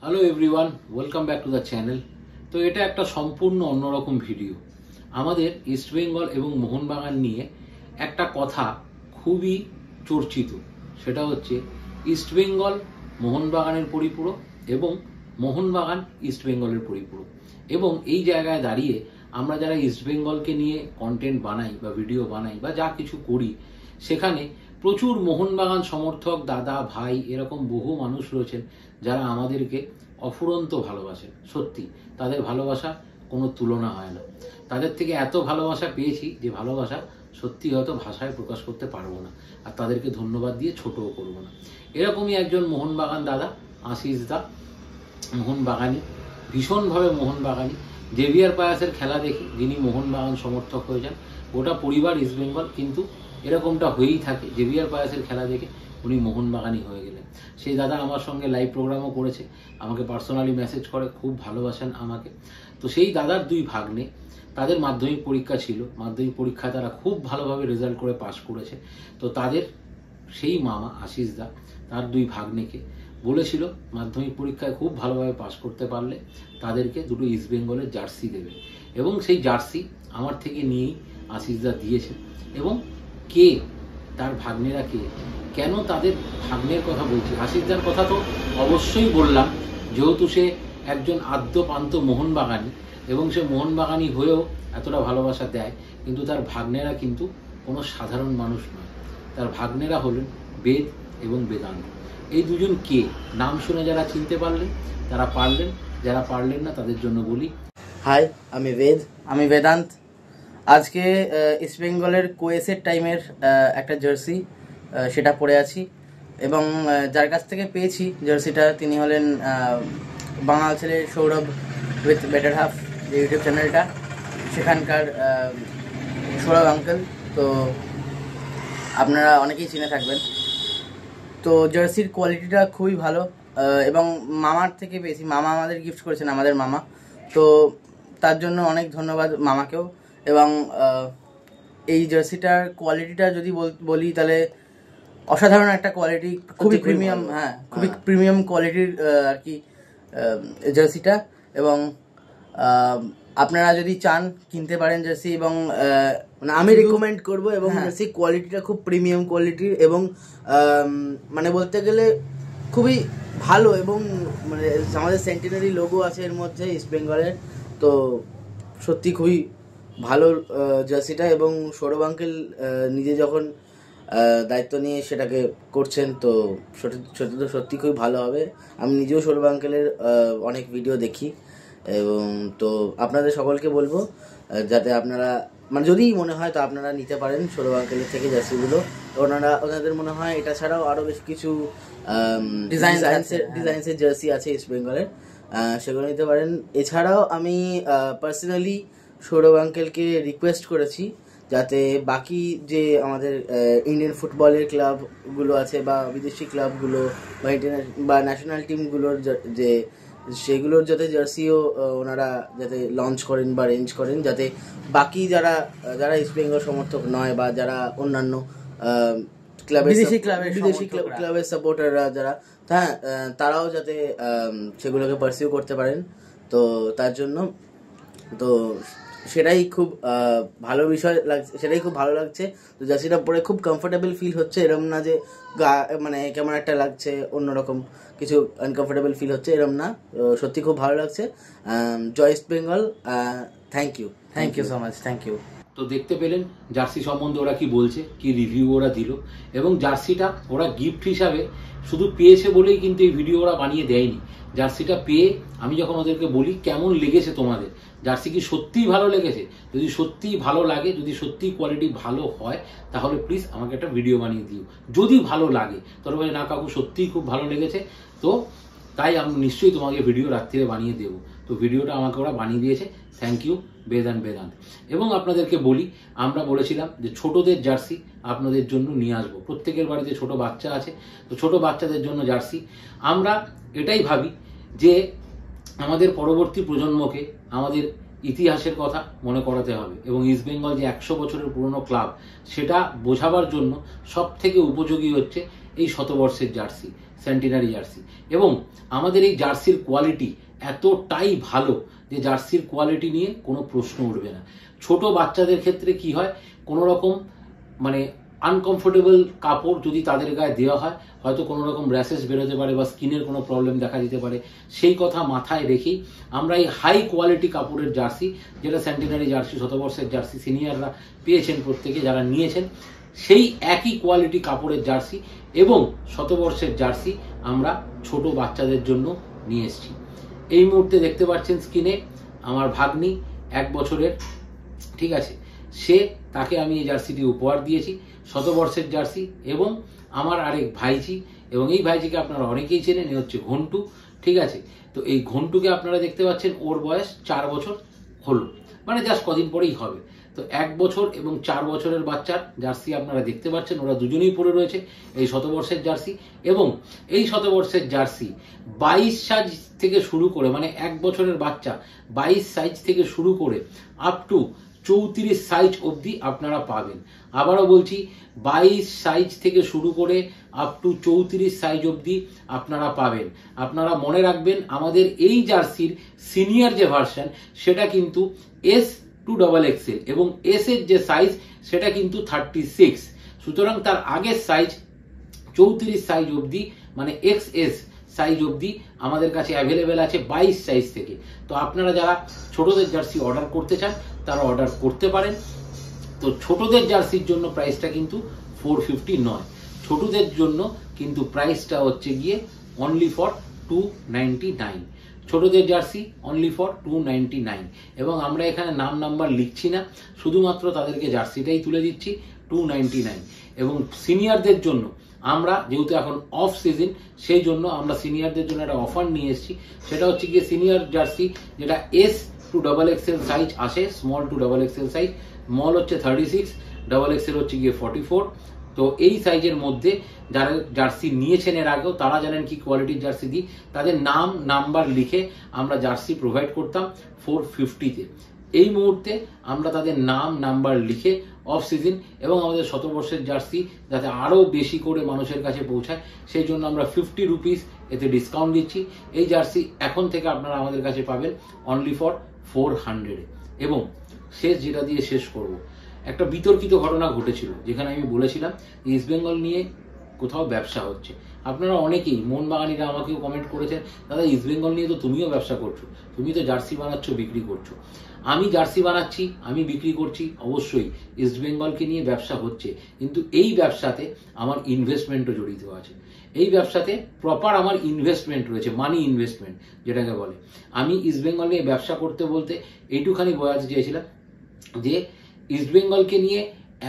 Hello everyone, welcome back to the channel. তো এটা একটা সম্পূর্ণ অন্যরকম ভিডিও। আমাদের ইস্টবেঙ্গল এবং মোহনবাগান নিয়ে একটা কথা খুবই চর্চিত, সেটা হচ্ছে ইস্টবেঙ্গল মোহনবাগানের পরিপূরক এবং মোহনবাগান ইস্টবেঙ্গলের পরিপূরক। এবং এই জায়গায় দাঁড়িয়ে আমরা যারা ইস্টবেঙ্গলকে নিয়ে কন্টেন্ট বানাই বা ভিডিও বানাই বা যা কিছু করি, সেখানে প্রচুর মোহনবাগান সমর্থক দাদা ভাই এরকম বহু মানুষ রয়েছেন যারা আমাদেরকে অফুরন্ত ভালোবাসেন। সত্যি তাদের ভালোবাসা কোনো তুলনা হয় না। তাদের থেকে এত ভালোবাসা পেয়েছি যে ভালোবাসা সত্যি হয়তো ভাষায় প্রকাশ করতে পারবো না, আর তাদেরকে ধন্যবাদ দিয়ে ছোটও করবো না। এরকমই একজন মোহনবাগান দাদা, আশিস দা, মোহনবাগানি, ভীষণভাবে মোহনবাগানি। জেভিয়ার পায়াসের খেলা দেখে যিনি মোহনবাগান সমর্থক হয়ে যান, গোটা পরিবার ইস্টবেঙ্গল, কিন্তু এরকমটা হয়েই থাকে। জেভিয়ার পায়াসের খেলা দেখে উনি মোহনবাগানি হয়ে গেলেন। সেই দাদা আমার সঙ্গে লাইভ প্রোগ্রামও করেছে, আমাকে পার্সোনালি মেসেজ করে, খুব ভালোবাসেন আমাকে। তো সেই দাদার দুই ভাগ্নে, তাদের মাধ্যমিক পরীক্ষা ছিল, মাধ্যমিক পরীক্ষায় তারা খুব ভালোভাবে রেজাল্ট করে পাশ করেছে। তো তাদের সেই মামা আশিস দা তার দুই ভাগ্নেকে বলেছিল মাধ্যমিক পরীক্ষায় খুব ভালোভাবে পাশ করতে পারলে তাদেরকে দুটো ইস্টবেঙ্গলের জার্সি দেবে, এবং সেই জার্সি আমার থেকে নিয়েই আশিস দা দিয়েছে। এবং কে তার ভাগ্নেরা, কে কেন তাদের ভাগ্নের কথা বলছি, আশিসদার কথা তো অবশ্যই বললাম, যেহেতু সে একজন আদ্যপান্ত মোহনবাগানি এবং সে মোহনবাগানি হয়েও এতটা ভালোবাসা দেয়। কিন্তু তার ভাগ্নেরা কিন্তু কোনো সাধারণ মানুষ নয়। তার ভাগ্নেরা হলেন বেদ এবং বেদান্ত। এই দুজন কে, নাম শুনে যারা চিনতে পারলেন তারা পারলেন, যারা পারলেন না তাদের জন্য বলি, হাই, আমি বেদ, আমি বেদান্ত। আজকে ইস্টবেঙ্গলের কোয়েসের টাইমের একটা জার্সি, সেটা পরে আছি। এবং যার কাছ থেকে পেয়েছি জার্সিটা, তিনি হলেন বাঙাল ছেলে সৌরভ উইথ বেটার হাফ, যে ইউটিউব চ্যানেলটা, সেখানকার সৌরভ আঙ্কেল। তো আপনারা অনেকেই চিনে থাকবেন। তো জার্সির কোয়ালিটিটা খুবই ভালো, এবং মামার থেকে পেয়েছি। মামা আমাদের গিফট করেছেন, আমাদের মামা। তো তার জন্য অনেক ধন্যবাদ মামাকেও। এবং এই জার্সিটার কোয়ালিটিটা যদি বলি তাহলে অসাধারণ একটা কোয়ালিটি, খুবই প্রিমিয়াম, হ্যাঁ খুবই প্রিমিয়াম কোয়ালিটির আর কি জার্সিটা। এবং আপনারা যদি চান কিনতে পারেন জার্সি, এবং মানে আমি রেকমেন্ড করবো। এবং জার্সি কোয়ালিটিটা খুব প্রিমিয়াম কোয়ালিটির, এবং মানে বলতে গেলে খুবই ভালো। এবং মানে আমাদের সেন্টিনারি লোগো আছে এর মধ্যে ইস্টবেঙ্গলের। তো সত্যি খুবই ভালো জার্সিটা। এবং সৌরভ আঙ্কেল নিজে যখন দায়িত্ব নিয়ে সেটাকে করছেন, তো সত্যি খুবই ভালো হবে। আমি নিজেও সৌরভ আঙ্কেলের অনেক ভিডিও দেখি। এবং তো আপনাদের সকলকে বলবো যাতে আপনারা মানে যদি মনে হয় তো আপনারা নিতে পারেন সৌরভ আঙ্কেলের থেকে জার্সিগুলো। ওনাদের মনে হয় এটা ছাড়াও আরও বেশ কিছু ডিজাইন্সের জার্সি আছে ইস্টবেঙ্গলের, সেগুলো নিতে পারেন। এছাড়াও আমি পার্সোনালি সৌরভ আঙ্কেলকে রিকোয়েস্ট করেছি যাতে বাকি যে আমাদের ইন্ডিয়ান ফুটবলের ক্লাবগুলো আছে বা বিদেশি ক্লাবগুলো বা ন্যাশনাল টিমগুলোর যে সেগুলোর যাতে জার্সিও ওনারা যাতে লঞ্চ করেন বা রেঞ্জ করেন, যাতে বাকি যারা ইস্টবেঙ্গল সমর্থক নয় বা যারা অন্যান্য বিদেশি ক্লাবের সাপোর্টাররা যারা, হ্যাঁ তারাও যাতে সেগুলোকে পারসিউ করতে পারেন। তো তার জন্য তো সেটাই খুব ভালো বিষয় লাগছে, সেটাই খুব ভালো লাগছে। তো জার্সিটা পরে খুব কমফোর্টেবল ফিল হচ্ছে, এরম না যে মানে কেমন একটা লাগছে, অন্যরকম কিছু আনকমফোর্টেবল ফিল হচ্ছে, এরম না। সত্যি খুব ভালো লাগছে। জয় East Bengal, thank you so much, thank you. তো দেখতে পেলেন জার্সি সম্বন্ধে ওরা কি বলছে, কি রিভিউ ওরা দিল। এবং জার্সিটা ওরা গিফট হিসাবে শুধু পেয়েছে বলেই কিন্তু এই ভিডিও ওরা বানিয়ে দেয়নি। জার্সিটা পেয়ে আমি যখন ওদেরকে বলি কেমন লেগেছে তোমাদের, জার্সি কি সত্যিই ভালো লেগেছে, যদি সত্যিই ভালো লাগে, যদি সত্যিই কোয়ালিটি ভালো হয়, তাহলে প্লিজ আমাকে একটা ভিডিও বানিয়ে দিও। যদি ভালো লাগে তাহলে বলে না কাকু সত্যিই খুব ভালো লেগেছে, তো তাই আমি নিশ্চয়ই তোমাকে ভিডিও রাত্রিরে বানিয়ে দেবো। তো ভিডিওটা আমাকে ওরা বানিয়ে দিয়েছে, থ্যাংক ইউ বেদান্ত। এবং আপনাদেরকে বলি, আমরা বলেছিলাম যে ছোটদের জার্সি আপনাদের জন্য নিয়ে আসবো। প্রত্যেকের বাড়িতে ছোট বাচ্চা আছে, তো ছোট বাচ্চাদের জন্য জার্সি। আমরা এটাই ভাবি যে আমাদের পরবর্তী প্রজন্মকে আমাদের ইতিহাসের কথা মনে করাতে হবে, এবং ইস্টবেঙ্গল যে 100 বছরের পুরনো ক্লাব সেটা বোঝাবার জন্য সব থেকে উপযোগী হচ্ছে এই শতবর্ষের জার্সি, সেন্টিনারি জার্সি। এবং আমাদের এই জার্সির কোয়ালিটি এতটাই ভালো যে জার্সির কোয়ালিটি নিয়ে কোনো প্রশ্ন উঠবে না। ছোট বাচ্চাদের ক্ষেত্রে কি হয়, কোনো রকম মানে আনকমফোর্টেবল কাপড় যদি তাদের গায়ে দেওয়া হয়, হয়তো কোনো রকম র্যাশেস বেরোতে পারে বা স্কিনের কোনো প্রবলেম দেখা দিতে পারে। সেই কথা মাথায় রেখেই আমরা এই হাই কোয়ালিটি কাপড়ের জার্সি, যেটা সেন্টিনারি জার্সি, শতবর্ষের জার্সি সিনিয়ররা পেয়েছেন প্রত্যেকে যারা নিয়েছেন, সেই একই কোয়ালিটি কাপড়ের জার্সি এবং শতবর্ষের জার্সি আমরা ছোট বাচ্চাদের জন্য নিয়ে এসেছি। এই মুহূর্তে দেখতে পাচ্ছেন স্ক্রিনে আমার ভাগ্নি 1 বছরের, ঠিক আছে, তাকে আমি এই জার্সিটি উপহার দিয়েছি, শতবর্ষের জার্সি। এবং আমার আরেক ভাইজি, এবং এই ভাইজিকে আপনারা অনেকেই চেনেন, এ হচ্ছে ঘন্টু, ঠিক আছে। তো এই ঘন্টুকে আপনারা দেখতে পাচ্ছেন, ওর বয়স 4 বছর হলো, মানে জাস্ট কদিন পরেই হবে। তো 1 বছর এবং 4 বছরের বাচ্চার জার্সি আপনারা দেখতে পাচ্ছেন, ওরা দুজনেই পরে রয়েছে এই শতবর্ষের জার্সি। এবং এই শতবর্ষের জার্সি 22 সাইজ থেকে শুরু করে, মানে 1 বছরের বাচ্চা 22 সাইজ থেকে শুরু করে আপ টু 34 সাইজ অবধি আপনারা পাবেন। আবারও বলছি, 22 সাইজ থেকে শুরু করে আপ টু 34 সাইজ অবধি আপনারা পাবেন। আপনারা মনে রাখবেন, আমাদের এই জার্সির সিনিয়র যে ভার্সন সেটা কিন্তু S2XXL এবং S এর যে সাইজ সেটা কিন্তু 36। সুতরাং তার আগের সাইজ 34 সাইজ অবধি, মানে XS সাইজ অবধি আমাদের কাছে অ্যাভেলেবেল আছে 22 সাইজ থেকে। তো আপনারা যারা ছোটদের জার্সি অর্ডার করতে চান তারা অর্ডার করতে পারেন। তো ছোটদের জার্সির জন্য প্রাইসটা কিন্তু 450 নয়, ছোটদের জন্য কিন্তু প্রাইসটা হচ্ছে গিয়ে অনলি ফর 299। ছোটদের জার্সি অনলি ফর 299। এবং আমরা এখানে নাম নাম্বার লিখছি না, শুধুমাত্র তাদেরকে জার্সিটাই তুলে দিচ্ছি 299। এবং সিনিয়রদের জন্য আমরা যেহেতু এখন অফ সিজন, সেই জন্য আমরা সিনিয়রদের জন্য একটা অফার নিয়ে এসেছি। সেটা হচ্ছে গিয়ে সিনিয়র জার্সি যেটা S2XXL সাইজ আসে, small to XXL size, small হচ্ছে 36, XXL হচ্ছে গিয়ে 44। তো এই সাইজের মধ্যে যারা জার্সি নিয়েছেন এর আগেও, তারা জানেন কি কোয়ালিটির জার্সি দিই। তাদের নাম নাম্বার লিখে আমরা জার্সি প্রোভাইড করতাম 450-তে। এই মুহূর্তে আমরা তাদের নাম নাম্বার লিখে অফ সিজন এবং আমাদের শতবর্ষের জার্সি যাতে আরও বেশি করে মানুষের কাছে পৌঁছায়, সেই জন্য আমরা 50 রুপিস এতে ডিসকাউন্ট দিচ্ছি। এই জার্সি এখন থেকে আপনারা আমাদের কাছে পাবেন অনলি ফর 400। এবং যেটা দিয়ে শেষ করব, একটা বিতর্কিত ঘটনা ঘটেছিল, যেখানে আমি বলেছিলাম ইস্ট বেঙ্গল নিয়ে কোথাও ব্যবসা হচ্ছে। আপনারা অনেকেই মোহনবাগানিরা আমাকেও কমেন্ট করেছেন, দাদা ইস্ট বেঙ্গল নিয়ে তো তুমিও ব্যবসা করছো, তুমি তো জার্সি বানাচ্ছ, বিক্রি করছো। আমি জার্সি বানাচ্ছি, আমি বিক্রি করছি, অবশ্যই ইস্ট বেঙ্গলকে নিয়ে ব্যবসা হচ্ছে, কিন্তু এই ব্যবসাতে আমার ইনভেস্টমেন্টও জড়িত আছে। এই ব্যবসাতে প্রপার আমার ইনভেস্টমেন্ট রয়েছে, মানি ইনভেস্টমেন্ট যেটাকে বলে। আমি ইস্ট বেঙ্গল নিয়ে ব্যবসা করতে বলতে এইটুখানি বোঝাতে চেয়েছিলাম যে ইস্ট বেঙ্গলকে নিয়ে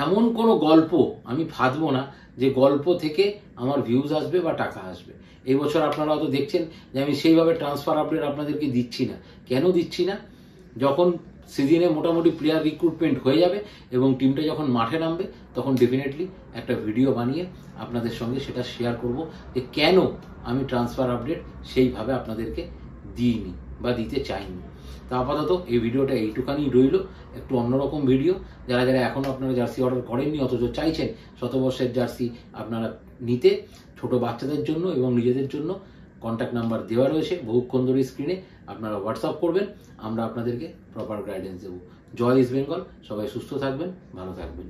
এমন কোনো গল্প আমি ফাঁদবো না যে গল্প থেকে আমার ভিউজ আসবে বা টাকা আসবে। এই বছর আপনারা হয়তো দেখছেন যে আমি সেইভাবে ট্রান্সফার আপডেট আপনাদেরকে দিচ্ছি না। কেন দিচ্ছি না? যখন সিজনে মোটামুটি প্লেয়ার রিক্রুটমেন্ট হয়ে যাবে এবং টিমটা যখন মাঠে নামবে, তখন ডেফিনেটলি একটা ভিডিও বানিয়ে আপনাদের সঙ্গে সেটা শেয়ার করব যে কেন আমি ট্রান্সফার আপডেট সেইভাবে আপনাদেরকে দিইনি বা দিতে চাইনি। তা আপাতত এই ভিডিওটা এইটুখানি রইল, একটু অন্যরকম ভিডিও। যারা যারা এখনও আপনারা জার্সি অর্ডার করেননি অথচ চাইছেন শতবর্ষের জার্সি আপনারা নিতে, ছোট বাচ্চাদের জন্য এবং নিজেদের জন্য কন্ট্যাক্ট নাম্বার দেওয়া রয়েছে বহুক্ষণ ধরে স্ক্রিনে, আপনারা হোয়াটসঅ্যাপ করবেন, আমরা আপনাদেরকে প্রপার গাইডেন্স দেবো। জয় ইস্ট বেঙ্গল, সবাই সুস্থ থাকবেন, ভালো থাকবেন।